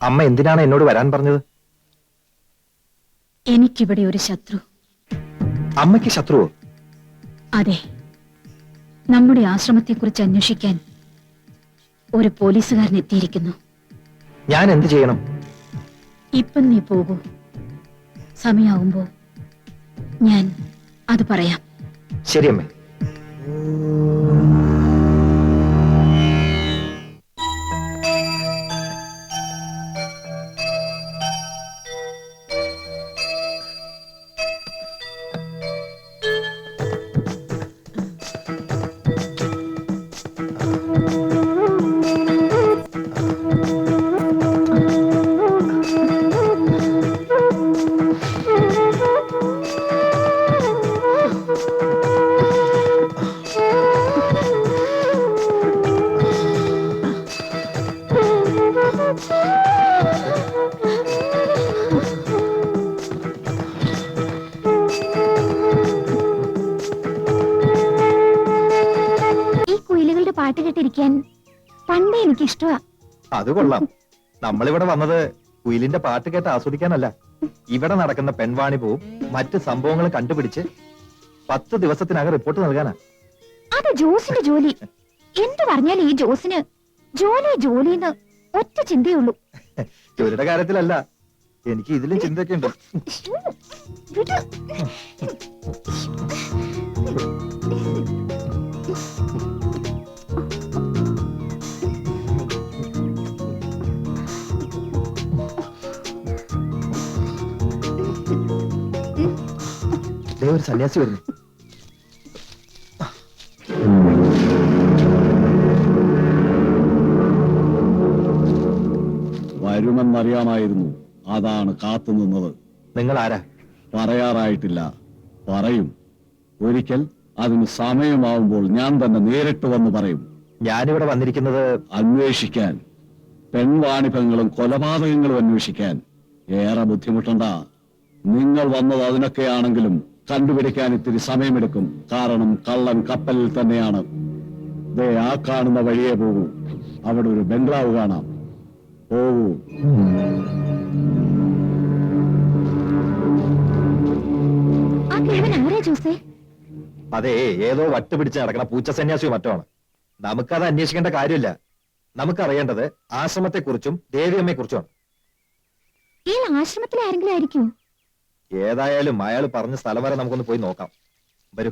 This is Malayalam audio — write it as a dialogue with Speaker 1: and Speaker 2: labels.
Speaker 1: അമ്മ എന്തിനാണ് എന്നോട് വരാൻ പറഞ്ഞത്?
Speaker 2: എനിക്കിവിടെ ഒരു ശത്രു.
Speaker 1: അമ്മയ്ക്ക് ശത്രുവോ?
Speaker 2: അതെ, നമ്മുടെ ആശ്രമത്തെക്കുറിച്ച് അന്വേഷിക്കാൻ ഒരു പോലീസുകാരൻ എത്തിയിരിക്കുന്നു.
Speaker 1: ഞാൻ എന്ത് ചെയ്യണം?
Speaker 2: ഇപ്പം നീ പോകൂ. സമയാവുമ്പോ ഞാൻ അത് പറയാം.
Speaker 1: ശരി അമ്മേ.
Speaker 2: പാട്ട് കേട്ടിരിക്കാൻ പണ്ടേ എനിക്ക് ഇഷ്ടമാ.
Speaker 1: അത് കൊള്ളാം. നമ്മളിവിടെ വന്നത് കുയിലിന്റെ പാട്ട് കേട്ട് ആസ്വദിക്കാനല്ല. ഇവിടെ നടക്കുന്ന പെൺവാണിഭവും മറ്റ് സംഭവങ്ങളും കണ്ടുപിടിച്ച് 10 ദിവസത്തിനകം റിപ്പോർട്ട് നൽകാനാ.
Speaker 2: അത് ജോസിന്റെ ജോലി. എന്ത് പറഞ്ഞാലും ഈ ജോസിന് ജോലിന്ന് ഒറ്റ ചിന്തയുള്ളൂ.
Speaker 1: ജോലിയുടെ കാര്യത്തിലല്ല, എനിക്ക് ഇതിലും ചിന്തയൊക്കെ ഉണ്ട്. ഒരു സന്യാസി വരുന്നു.
Speaker 3: വരുമെന്നറിയാമായിരുന്നു, അതാണ് കാത്തുനിന്നത്.
Speaker 1: നിങ്ങൾ ആരാ?
Speaker 3: പറയാറായിട്ടില്ല, പറയും. ഒരിക്കൽ അതിന് സമയമാവുമ്പോൾ ഞാൻ തന്നെ നേരിട്ട് വന്ന് പറയും.
Speaker 1: ഞാനിവിടെ വന്നിരിക്കുന്നത്
Speaker 3: അന്വേഷിക്കാൻ, പെൺവാണിഭങ്ങളും കൊലപാതകങ്ങളും അന്വേഷിക്കാൻ. ഏറെ ബുദ്ധിമുട്ടണ്ട. നിങ്ങൾ വന്നത് അതിനൊക്കെയാണെങ്കിലും കണ്ടുപിടിക്കാൻ ഇത്തിരി സമയമെടുക്കും. കാരണം കള്ളൻ കപ്പലിൽ തന്നെയാണ്. ദേ ആ കാണുന്ന വഴിയേ പോകൂ. അവിടെ ഒരു ബംഗ്ലാവ് കാണാം. പോകൂ.
Speaker 1: അതെ, ഏതോ വട്ടുപിടിച്ച് നടക്കണ പൂച്ച സന്യാസിയോ മറ്റോ ആണ്. നമുക്കത് അന്വേഷിക്കേണ്ട കാര്യമില്ല. നമുക്കറിയേണ്ടത് ആശ്രമത്തെക്കുറിച്ചും ദേവിയമ്മയെ കുറിച്ചുമാണ്.
Speaker 2: ആശ്രമത്തിൽ ആരെങ്കിലും ആയിരിക്കും.
Speaker 1: ഏതായാലും അയാൾ പറഞ്ഞ സ്ഥലം വരെ നമുക്കൊന്ന് പോയി നോക്കാം. വരൂ.